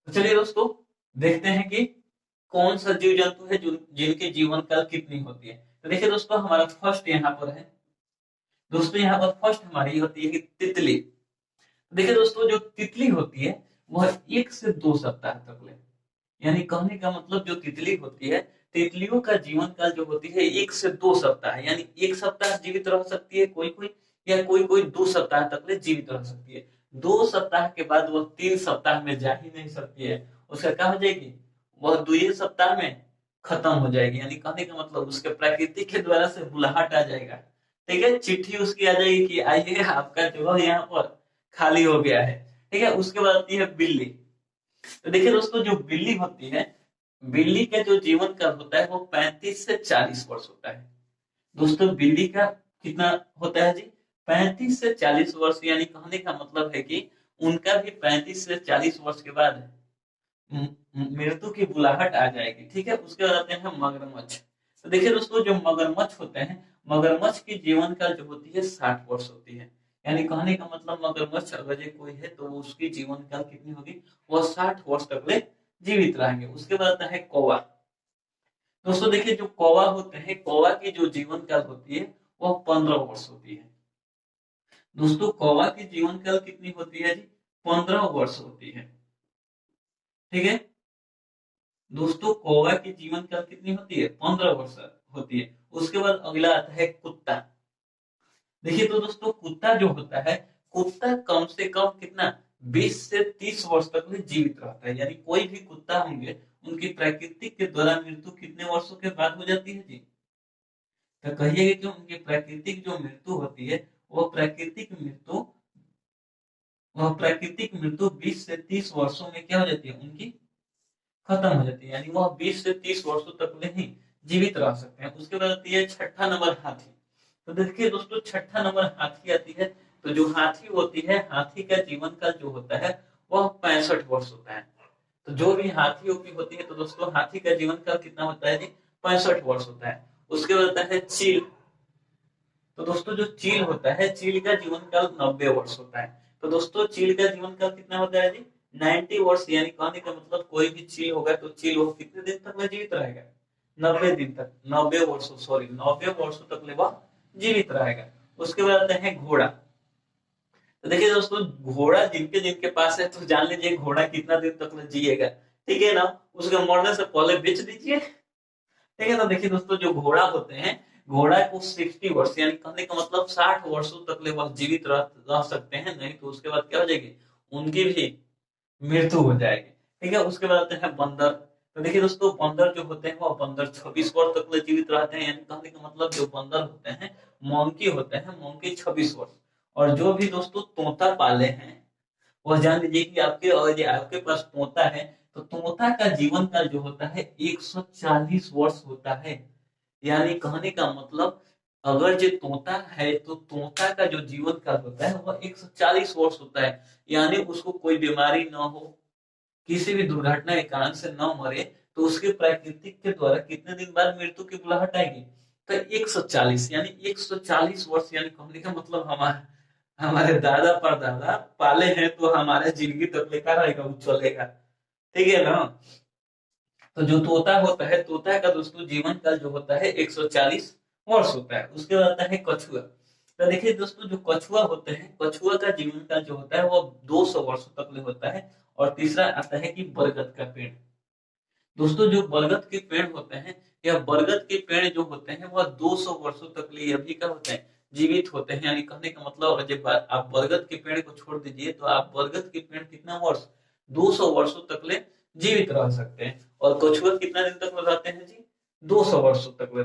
तो चलिए दोस्तों, देखते हैं कि कौन सा जीव जंतु है जो जिनकी जीवन काल कितनी होती है। तो देखिए दोस्तों, हमारा फर्स्ट यहाँ पर है। दोस्तों यहाँ पर फर्स्ट हमारी होती है कि तितली। देखिए दोस्तों, जो तितली होती है वह 1 से 2 सप्ताह तक ले, यानी कहने का मतलब जो तितली होती है, तितलियों का जीवन काल जो होती है 1 से 2 सप्ताह है। यानी 1 सप्ताह जीवित रह सकती है कोई कोई, या कोई कोई 2 सप्ताह तक ले जीवित रह सकती है। 2 सप्ताह के बाद वह 3 सप्ताह में जा ही नहीं सकती है। उसका क्या हो जाएगी, वह 2 सप्ताह में खत्म हो जाएगी। यानी कहने का मतलब उसके प्रकृति के द्वारा से बुलाहट आ जाएगा। ठीक है, चिट्ठी उसकी आ जाएगी कि आइए आपका जगह यहाँ पर खाली हो गया है। ठीक है, उसके बाद आती है बिल्ली। तो देखिए दोस्तों, जो बिल्ली होती है, बिल्ली का जो जीवन काल होता है वो 35 से 40 वर्ष होता है। दोस्तों बिल्ली का कितना होता है जी, 35 से 40 वर्ष। यानी कहने का मतलब है कि उनका भी 35 से 40 वर्ष के बाद मृत्यु की बुलाहट आ जाएगी। ठीक है, उसके बाद आते हैं मगरमच्छ। तो देखिए दोस्तों, जो मगरमच्छ होते हैं, मगरमच्छ की जीवन काल जो होती है 60 वर्ष होती है। यानी कहने का मतलब मगरमच्छ अगर ये कोई है तो उसकी जीवन काल कितनी होगी, वह 60 वर्ष तक ले जीवित रहेंगे। उसके बाद आता है कौवा। दोस्तों देखिए, जो कौवा होते हैं, कौवा की जो जीवन काल होती है वह 15 वर्ष होती है। दोस्तों कौवा की जीवन काल कितनी होती है जी, 15 वर्ष होती है। ठीक है दोस्तों, कौवा की जीवन काल कितनी होती है, 15 वर्ष होती है। उसके बाद अगला आता है कुत्ता। देखिए तो दोस्तों, कुत्ता जो होता है, कुत्ता कम से कम कितना, 20 से 30 वर्ष तक में जीवित रहता है। यानी कोई भी कुत्ता होंगे, उनकी प्राकृतिक के द्वारा मृत्यु कितने वर्षों के बाद हो जाती है जी, तो कहिए कि उनकी प्राकृतिक जो मृत्यु होती है, वो प्राकृतिक मृत्यु 20 से 30 वर्षों में क्या हो जाती है, उनकी खत्म हो जाती है। यानी वह 20 से 30 वर्षों तक में ही जीवित रह सकते हैं। उसके बाद आती है छठा नंबर हाथी। तो देखिए दोस्तों, छठा नंबर हाथी आती है। तो जो हाथी होती है, हाथी का जीवन काल जो होता है वह 65 वर्ष होता है। तो जो भी हाथी ओपी होती है, तो दोस्तों हाथी का जीवन काल कितना होता है जी, 65 वर्ष होता है। उसके बाद आता है चील। तो दोस्तों जो चील होता है, चील का जीवन काल 90 वर्ष होता है। तो दोस्तों चील का जीवन काल कितना होता है जी, 90 वर्ष। यानी कहने का मतलब कोई भी चील होगा तो चील वो कितने दिन तक में जीवित रहेगा, 90 दिन तक, 90 वर्षों, सॉरी 90 वर्षों तक वह जीवित रहेगा। उसके बाद आते हैं घोड़ा। तो देखिए दोस्तों, घोड़ा जिनके जिनके पास है, तो जान लीजिए घोड़ा कितना दिन तक में जिएगा। ठीक है ना, उसके मरने से पहले बेच दीजिए। ठीक है, तो देखिए दोस्तों, जो घोड़ा होते हैं, घोड़ा को 60 वर्ष, यानी कहने का मतलब 60 वर्षों तक ले वह जीवित रह सकते हैं। नहीं तो उसके बाद क्या हो जाएगी, उनकी भी मृत्यु हो जाएगी। ठीक है, उसके बाद आते हैं बंदर। तो देखिए दोस्तों, बंदर जो होते हैं, वो बंदर 26 वर्ष तक ले जीवित रहते हैं। यानी कहने का मतलब जो बंदर होते हैं, मोंकी होते हैं, मोंकी 26 वर्ष। और जो भी दोस्तों तोता पाले हैं, वह जान लीजिए कि आपके, और ये आपके पास तोता है, तो तोता का जीवन काल जो होता है 140 वर्ष होता है। यानी कहने का मतलब, अगर जो तोता है, तो तोता का जो जीवन काल होता है वह 140 वर्ष होता है। यानी उसको कोई बीमारी न हो, किसी भी दुर्घटना के कारण से न मरे, तो उसके प्राकृतिक के द्वारा कितने दिन बाद मृत्यु की बुलाहट आएगी, तो 140। यानी 140 वर्ष। यानी कहने का मतलब हमारे हमारे दादा परदादा पाले हैं, तो हमारे जिंदगी तक लेकर रहेगा, वो चलेगा। ठीक है ना। तो जो तोता होता है, तोता का दोस्तों जीवन काल जो होता है 140 वर्ष होता है। उसके बाद आता है कछुआ। तो देखिए दोस्तों, जो कछुआ होते हैं, कछुआ का जीवन काल जो होता है वो 200 वर्षों तक ले होता है। और तीसरा आता है कि बरगद का पेड़। दोस्तों जो बरगद के पेड़ होते हैं, या बरगद के पेड़ जो होते हैं, वह 200 वर्षों तक लिए अभी क्या होते हैं, जीवित होते हैं। यानी कहने का मतलब, जब आप बरगद के पेड़ को छोड़ दीजिए, तो आप बरगद के पेड़ कितना वर्ष, 200 वर्षों तक ले जीवित रह सकते हैं। और कछुआ कितना दिन तक रहते हैं जी, 200 वर्षों तक ले